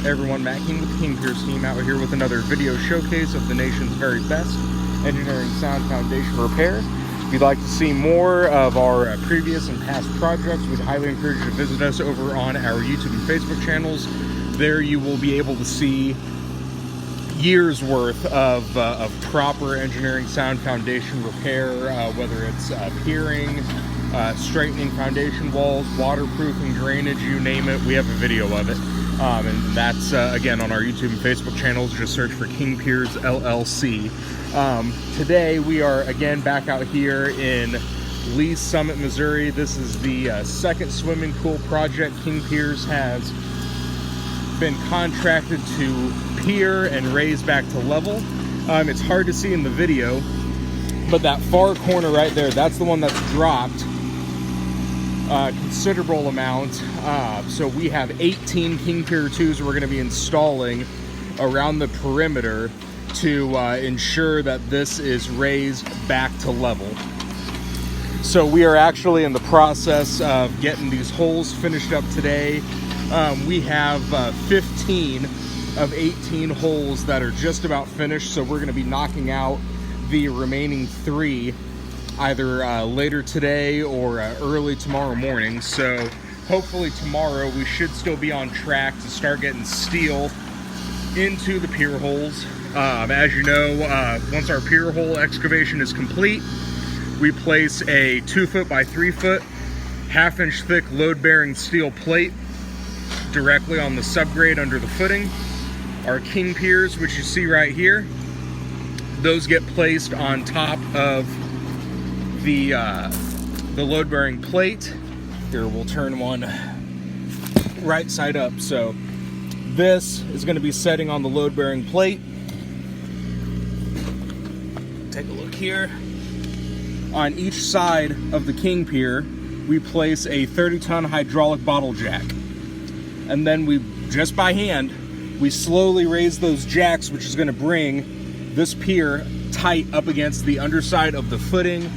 Everyone, Matt King with the King Piers Team out here with another video showcase of the nation's very best engineering sound foundation repair. If you'd like to see more of our previous and past projects, we'd highly encourage you to visit us over on our YouTube and Facebook channels. There you will be able to see years worth of proper engineering sound foundation repair, whether it's piering, straightening foundation walls, waterproofing, drainage, you name it, we have a video of it. And that's, again, on our YouTube and Facebook channels. Just search for King Piers LLC. Today, we are, again, back out here in Lee Summit, Missouri. This is the second swimming pool project King Piers has been contracted to pier and raise back to level. It's hard to see in the video, but that far corner right there, that's the one that's dropped considerable amount. So we have 18 King Pier IIs we're going to be installing around the perimeter to ensure that this is raised back to level. So we are actually in the process of getting these holes finished up today. We have 15 of 18 holes that are just about finished, so we're going to be knocking out the remaining 3 either later today or early tomorrow morning. So hopefully tomorrow we should still be on track to start getting steel into the pier holes. As you know, once our pier hole excavation is complete, we place a 2-foot by 3-foot, 1/2-inch thick load-bearing steel plate directly on the subgrade under the footing. Our King Piers, which you see right here, those get placed on top of the load-bearing plate. Here, we'll turn one right side up. So this is going to be setting on the load-bearing plate. Take a look here. On each side of the King Pier, we place a 30-ton hydraulic bottle jack. And then we, just by hand, we slowly raise those jacks, which is going to bring this pier tight up against the underside of the footing,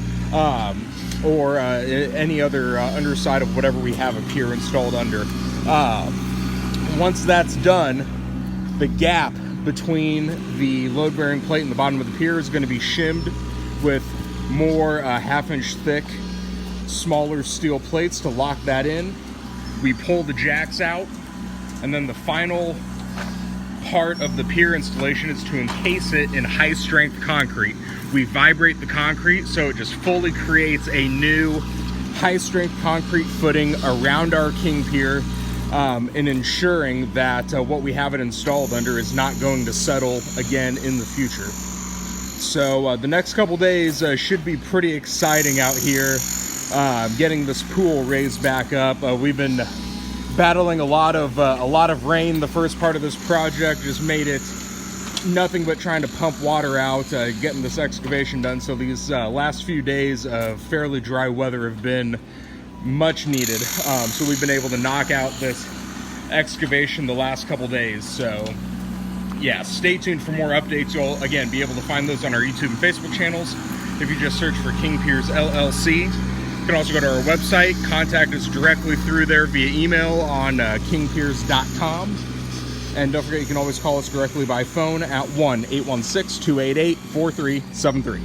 or any other underside of whatever we have a pier installed under. Once that's done, the gap between the load-bearing plate and the bottom of the pier is going to be shimmed with more 1/2-inch thick, smaller steel plates to lock that in. We pull the jacks out, and then the final part of the pier installation is to encase it in high-strength concrete. We vibrate the concrete so it just fully creates a new high-strength concrete footing around our King Pier, and ensuring that what we have it installed under is not going to settle again in the future. So the next couple days should be pretty exciting out here, getting this pool raised back up. We've been battling a lot of rain. The first part of this project just made it nothing but trying to pump water out, getting this excavation done. So these last few days of fairly dry weather have been much needed. So we've been able to knock out this excavation the last couple days. So yeah, stay tuned for more updates. You'll again be able to find those on our YouTube and Facebook channels if you just search for King Piers LLC. You can also go to our website, contact us directly through there via email on kingpiers.com. And don't forget, you can always call us directly by phone at 1-816-288-4373.